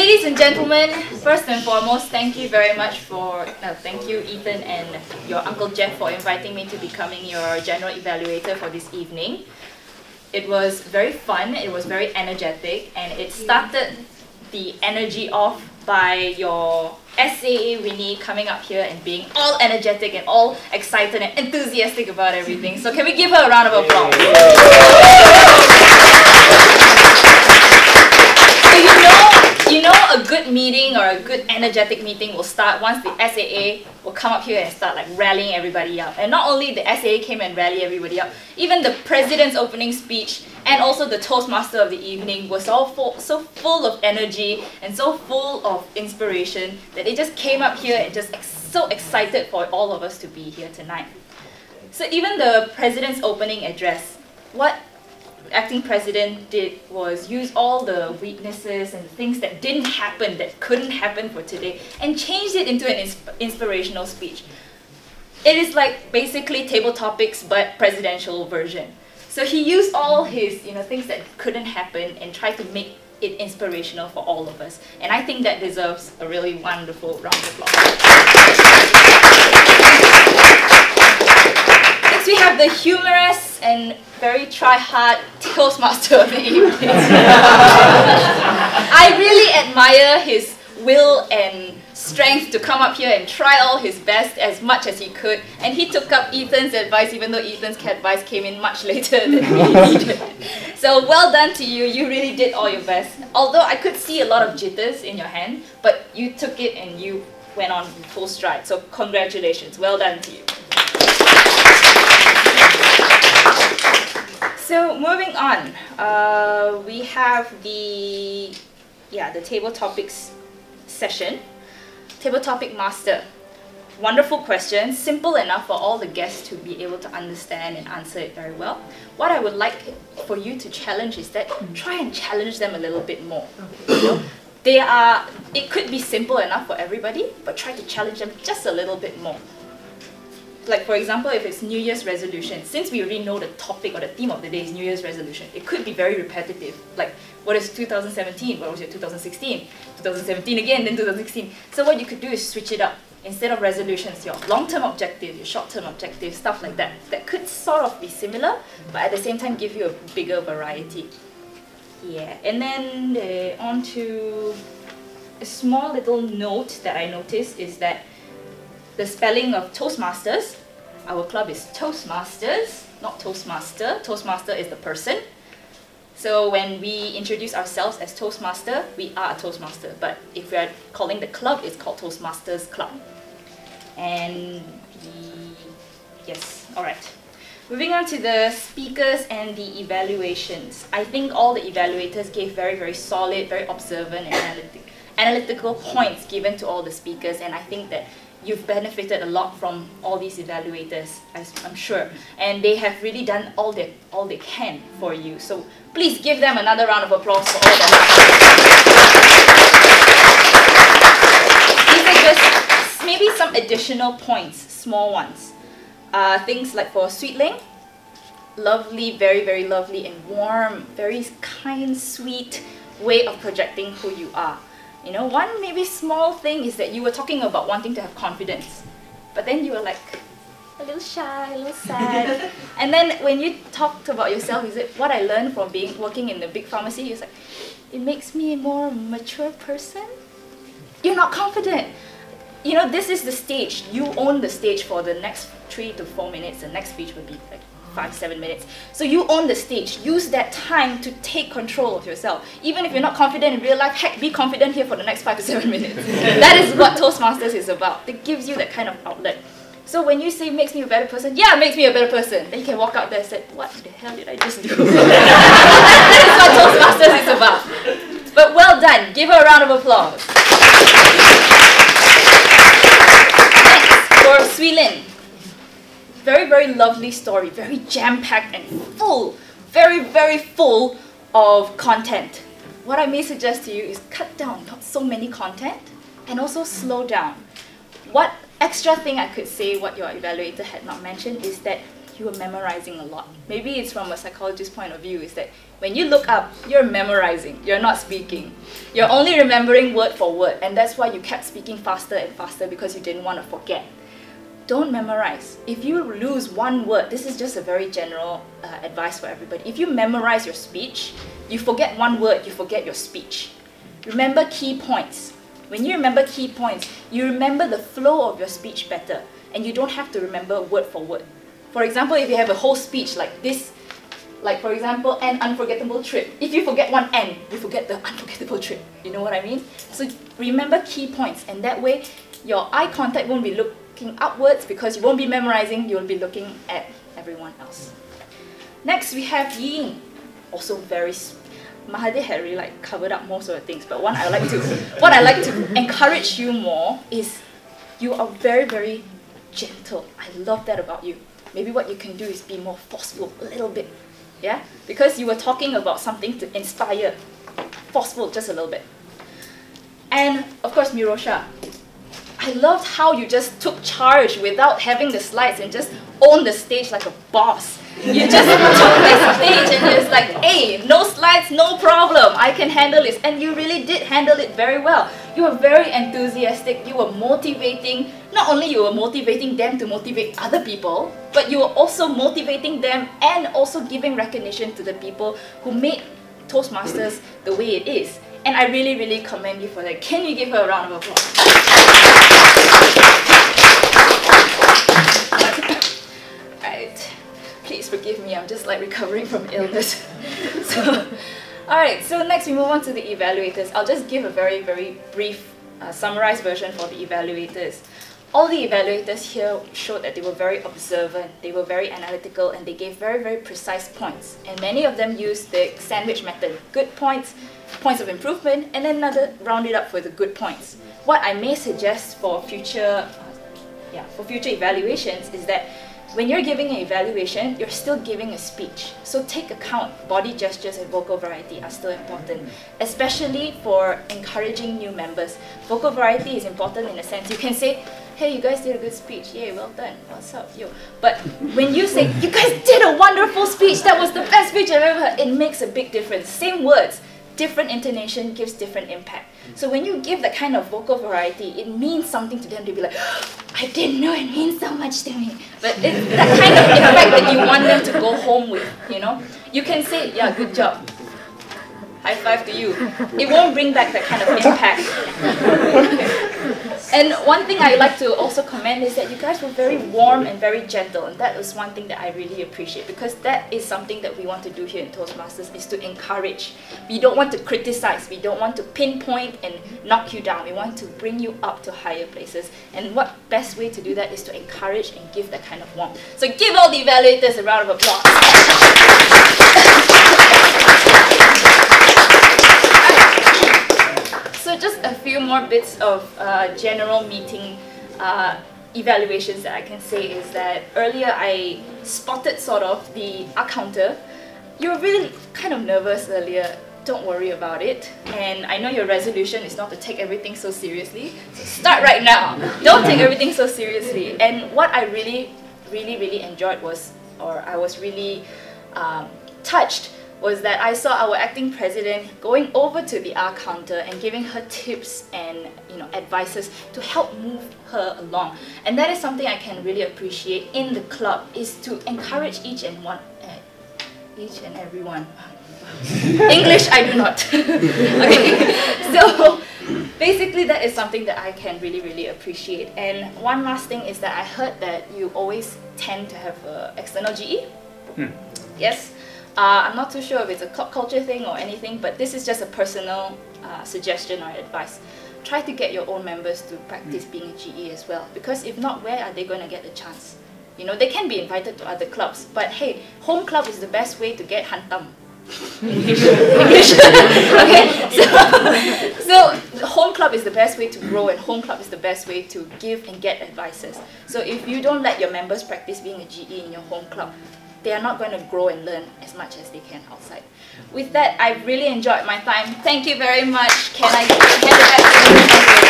ladies and gentlemen, first and foremost, thank you very much for, thank you Ethan and your Uncle Jeff for inviting me to becoming your general evaluator for this evening. It was very fun, it was very energetic, and it started the energy off by your SAA Winnie coming up here and being all energetic and all excited and enthusiastic about everything. So can we give her a round of applause? So you know a good meeting or a good energetic meeting will start once the SAA will come up here and start like rallying everybody up. And not only the SAA came and rallied everybody up, even the president's opening speech and also the Toastmaster of the evening was all so full of energy and so full of inspiration that they just came up here and just so excited for all of us to be here tonight. So even the president's opening address, what acting president did was use all the weaknesses and things that didn't happen, that couldn't happen for today, and changed it into an inspirational speech. It is like basically table topics but presidential version. So he used all his things that couldn't happen and tried to make it inspirational for all of us. And I think that deserves a really wonderful round of applause. Next we have the humorous and very try-hard Toastmaster of the evening. I really admire his will and strength to come up here and try all his best as much as he could, and he took up Ethan's advice even though Ethan's advice came in much later than we needed. So well done to you, you really did all your best. Although I could see a lot of jitters in your hand, but you took it and you went on full stride, so congratulations, well done to you. So moving on, we have the table topics session. Table topic master. Wonderful question, simple enough for all the guests to be able to understand and answer it very well. What I would like for you to challenge is that try and challenge them a little bit more. It could be simple enough for everybody, but try to challenge them just a little bit more. Like for example, if it's New Year's resolution, since we already know the topic or the theme of the day is New Year's resolution, it could be very repetitive. Like, what is 2017? What was your 2016? 2017 again, then 2016. So what you could do is switch it up. Instead of resolutions, your long-term objective, your short-term objective, stuff like that. That could sort of be similar, but at the same time give you a bigger variety. Yeah, and then on to a small little note that I noticed is that the spelling of Toastmasters, our club is Toastmasters, not Toastmaster. Toastmaster is the person. So when we introduce ourselves as Toastmaster, we are a Toastmaster. But if we are calling the club, it's called Toastmasters Club. And yes, alright. Moving on to the speakers and the evaluations. I think all the evaluators gave very, very solid, very observant and analytical points given to all the speakers, and I think that you've benefited a lot from all these evaluators, as I'm sure, and they have really done all they can for you. So please give them another round of applause for all that. These are just maybe some additional points, small ones. Things like for Sweetling, lovely, very, very lovely and warm, very kind, sweet way of projecting who you are. One maybe small thing is that you were talking about wanting to have confidence, but then you were like a little shy, a little sad. And then when you talked about yourself, you said, what I learned from working in the big pharmacy, you was like, it makes me a more mature person. You're not confident. This is the stage. You own the stage for the next 3 to 4 minutes. The next speech would be like 5 to 7 minutes. So you own the stage. Use that time to take control of yourself. Even if you're not confident in real life, heck, be confident here for the next 5 to 7 minutes. That is what Toastmasters is about. It gives you that kind of outlet. So when you say, makes me a better person, yeah, it makes me a better person. Then you can walk out there and say, what the hell did I just do? That is what Toastmasters is about. But well done. Give her a round of applause. Next, for Swee-Lin. Very, very lovely story, very jam-packed and full, very, very full of content. What I may suggest to you is cut down not so many content and also slow down. What extra thing I could say, what your evaluator had not mentioned, is that you are memorizing a lot. Maybe it's from a psychologist's point of view, is that when you look up, you're memorizing, you're not speaking. You're only remembering word for word, and that's why you kept speaking faster and faster, because you didn't want to forget. Don't memorize. If you lose one word, this is just a very general advice for everybody. If you memorize your speech, you forget one word, you forget your speech. Remember key points. When you remember key points, you remember the flow of your speech better, and you don't have to remember word for word. For example, if you have a whole speech like this, like for example, an unforgettable trip. If you forget one N, you forget the unforgettable trip. You know what I mean? So remember key points, and that way your eye contact won't be looking upwards, because you won't be memorizing, you'll be looking at everyone else. Next, we have yin. Also very, Mahathir had really like covered up most of the things, but what I like to encourage you more is you are very, very gentle. I love that about you. Maybe what you can do is be more forceful a little bit. Yeah? Because you were talking about something to inspire. Forceful just a little bit. And of course, Mirosha. I loved how you just took charge without having the slides and just owned the stage like a boss. You just took the stage and it's like, hey, no slides, no problem, I can handle this. And you really did handle it very well. You were very enthusiastic, you were motivating. Not only you were motivating them to motivate other people, but you were also motivating them and also giving recognition to the people who made Toastmasters the way it is. And I really, really commend you for that. Can you give her a round of applause? Alright, please forgive me, I'm just like recovering from illness. Alright, so next we move on to the evaluators. I'll just give a very, very brief summarized version for the evaluators. All the evaluators here showed that they were very observant, they were very analytical, and they gave very, very precise points. And many of them used the sandwich method. Good points, points of improvement, and then another rounded up for the good points. What I may suggest for future evaluations is that when you're giving an evaluation, you're still giving a speech. So take account, body gestures and vocal variety are still important, especially for encouraging new members. Vocal variety is important in a sense. You can say, hey, you guys did a good speech, yay, well done, what's up, yo. But when you say, you guys did a wonderful speech, that was the best speech I've ever heard, it makes a big difference. Same words, different intonation gives different impact. So when you give that kind of vocal variety, it means something to them. They'll be like, I didn't know it means so much to me. But it's that kind of impact that you want them to go home with, you know. You can say, yeah, good job. High five to you. It won't bring back that kind of impact. And one thing I like to also commend is that you guys were very warm and very gentle, and that was one thing that I really appreciate, because that is something that we want to do here in Toastmasters, is to encourage. We don't want to criticize, we don't want to pinpoint and knock you down, we want to bring you up to higher places. And what best way to do that is to encourage and give that kind of warmth. So give all the evaluators a round of applause. So just a few more bits of general meeting evaluations that I can say is that earlier I spotted sort of the counter. You were really kind of nervous earlier. Don't worry about it. And I know your resolution is not to take everything so seriously. So start right now. Don't take everything so seriously. And what I really enjoyed was, or I was really touched, was that I saw our acting president going over to the R counter and giving her tips and advices to help move her along. And that is something I can really appreciate in the club, is to encourage each and everyone. English I do not. Okay, so basically that is something that I can really appreciate. And one last thing is that I heard that you always tend to have external GE. Yes. I'm not too sure if it's a club culture thing or anything, but this is just a personal suggestion or advice. Try to get your own members to practice being a GE as well, because if not, where are they going to get the chance? You know, they can be invited to other clubs, but hey, home club is the best way to get hantam. English. Okay, so home club is the best way to grow, and home club is the best way to give and get advices. So if you don't let your members practice being a GE in your home club, they are not going to grow and learn as much as they can outside. With that, I really enjoyed my time. Thank you very much. Can I hand it back to you?